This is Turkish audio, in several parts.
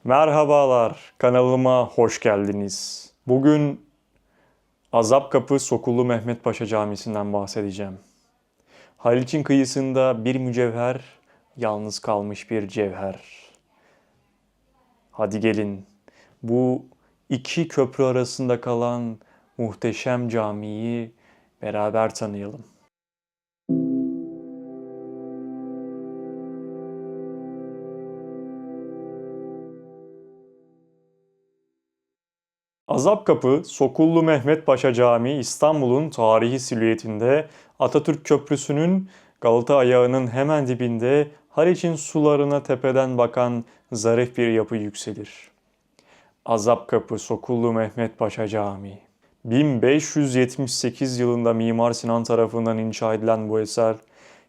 Merhabalar, kanalıma hoş geldiniz. Bugün Azapkapı Sokullu Mehmet Paşa Camisi'nden bahsedeceğim. Haliç'in kıyısında bir mücevher, yalnız kalmış bir cevher. Hadi gelin, bu iki köprü arasında kalan muhteşem camiyi beraber tanıyalım. Azapkapı, Sokullu Mehmet Paşa Camii İstanbul'un tarihi silüetinde Atatürk Köprüsü'nün Galata ayağının hemen dibinde Haliç'in sularına tepeden bakan zarif bir yapı yükselir. Azapkapı, Sokullu Mehmet Paşa Camii. 1578 yılında Mimar Sinan tarafından inşa edilen bu eser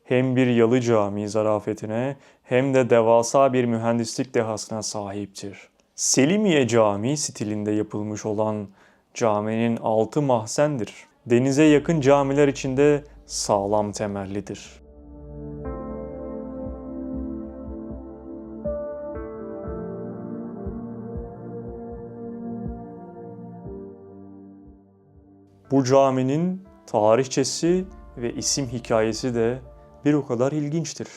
hem bir yalı cami zarafetine hem de devasa bir mühendislik dehasına sahiptir. Selimiye Camii stilinde yapılmış olan caminin altı mahzendir. Denize yakın camiler içinde sağlam temellidir. Bu caminin tarihçesi ve isim hikayesi de bir o kadar ilginçtir.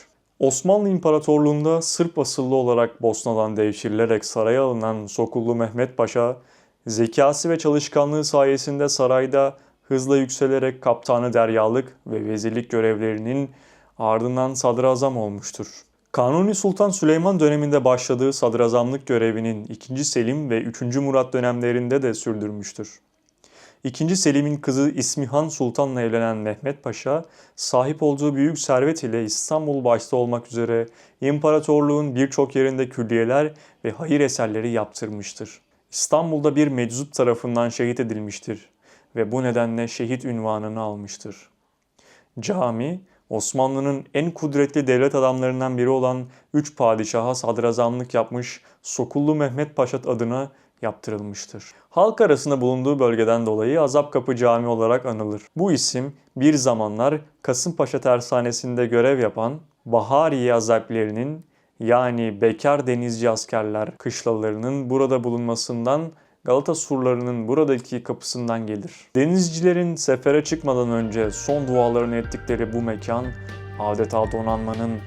Osmanlı İmparatorluğu'nda Sırp asıllı olarak Bosna'dan devşirilerek saraya alınan Sokullu Mehmet Paşa, zekası ve çalışkanlığı sayesinde sarayda hızla yükselerek kaptanı deryalık ve vezirlik görevlerinin ardından sadrazam olmuştur. Kanuni Sultan Süleyman döneminde başladığı sadrazamlık görevinin 2. Selim ve 3. Murat dönemlerinde de sürdürmüştür. II. Selim'in kızı İsmihan Sultan'la evlenen Mehmet Paşa, sahip olduğu büyük servet ile İstanbul başta olmak üzere imparatorluğun birçok yerinde külliyeler ve hayır eserleri yaptırmıştır. İstanbul'da bir meczup tarafından şehit edilmiştir ve bu nedenle şehit unvanını almıştır. Cami, Osmanlı'nın en kudretli devlet adamlarından biri olan 3 padişaha sadrazamlık yapmış Sokullu Mehmet Paşa adına yaptırılmıştır. Halk arasında bulunduğu bölgeden dolayı Azapkapı Camii olarak anılır. Bu isim bir zamanlar Kasımpaşa Tersanesi'nde görev yapan Bahariye Azaplilerinin yani bekar denizci askerler kışlalarının burada bulunmasından Galata surlarının buradaki kapısından gelir. Denizcilerin sefere çıkmadan önce son dualarını ettikleri bu mekan adeta donanmanın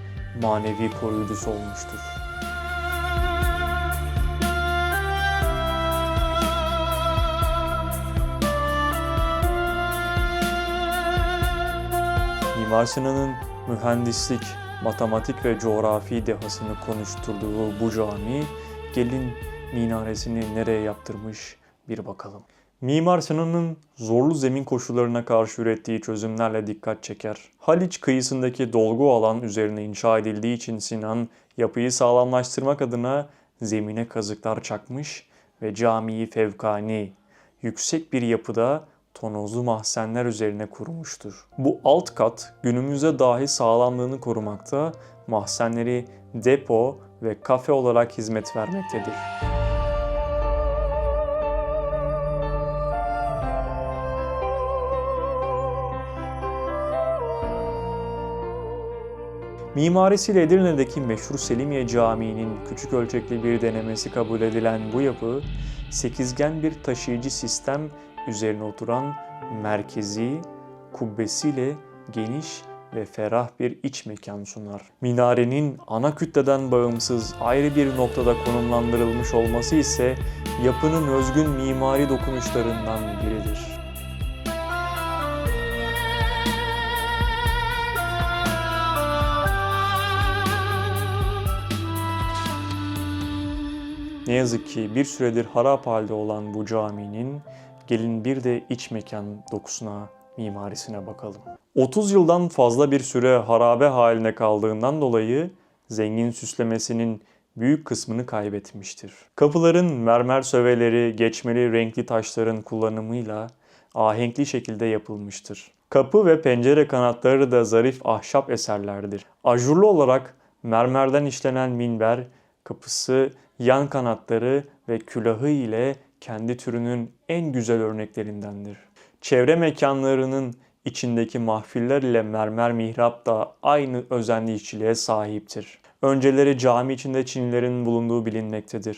manevi koruyucusu olmuştur. Mimar Sinan'ın mühendislik, matematik ve coğrafi dehasını konuşturduğu bu cami, gelin minaresini nereye yaptırmış bir bakalım. Mimar Sinan'ın zorlu zemin koşullarına karşı ürettiği çözümlerle dikkat çeker. Haliç kıyısındaki dolgu alan üzerine inşa edildiği için Sinan, yapıyı sağlamlaştırmak adına zemine kazıklar çakmış ve camiyi fevkani, yüksek bir yapıda tonozlu mahzenler üzerine kurmuştur. Bu alt kat günümüze dahi sağlamlığını korumakta, mahzenleri depo ve kafe olarak hizmet vermektedir. Mimarisiyle Edirne'deki meşhur Selimiye Camii'nin küçük ölçekli bir denemesi kabul edilen bu yapı, sekizgen bir taşıyıcı sistem üzerine oturan merkezi, kubbesiyle geniş ve ferah bir iç mekan sunar. Minarenin ana kütleden bağımsız ayrı bir noktada konumlandırılmış olması ise yapının özgün mimari dokunuşlarından biridir. Ne yazık ki bir süredir harap halde olan bu caminin gelin bir de iç mekan dokusuna, mimarisine bakalım. 30 yıldan fazla bir süre harabe haline kaldığından dolayı zengin süslemesinin büyük kısmını kaybetmiştir. Kapıların mermer söveleri, geçmeli renkli taşların kullanımıyla ahenkli şekilde yapılmıştır. Kapı ve pencere kanatları da zarif ahşap eserlerdir. Ajurlu olarak mermerden işlenen minber, kapısı, yan kanatları ve külahı ile kendi türünün en güzel örneklerindendir. Çevre mekanlarının içindeki mahfiller ile mermer mihrap da aynı özenli işçiliğe sahiptir. Önceleri cami içinde Çinilerin bulunduğu bilinmektedir.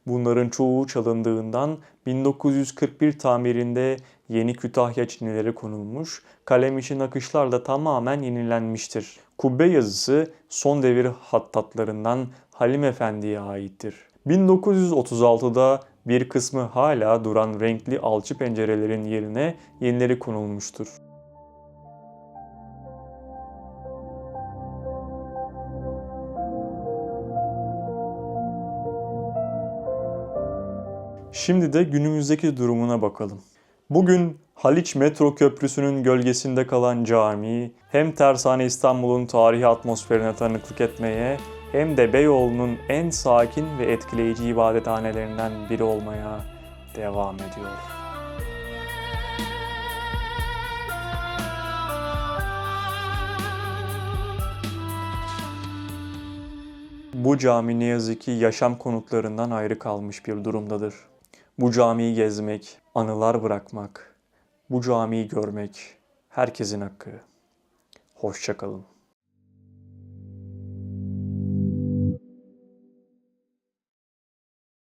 Bunların çoğu çalındığından 1941 tamirinde yeni Kütahya çinileri konulmuş, kalemişi nakışlar da tamamen yenilenmiştir. Kubbe yazısı son devir hattatlarından Halim Efendi'ye aittir. 1936'da bir kısmı hala duran renkli alçı pencerelerin yerine yenileri konulmuştur. Şimdi de günümüzdeki durumuna bakalım. Bugün Haliç Metro Köprüsü'nün gölgesinde kalan cami, hem Tersane İstanbul'un tarihi atmosferine tanıklık etmeye, hem de Beyoğlu'nun en sakin ve etkileyici ibadethanelerinden biri olmaya devam ediyor. Bu cami ne yazık ki yaşam konutlarından ayrı kalmış bir durumdadır. Bu camiyi gezmek, anılar bırakmak, bu camiyi görmek herkesin hakkı. Hoşça kalın.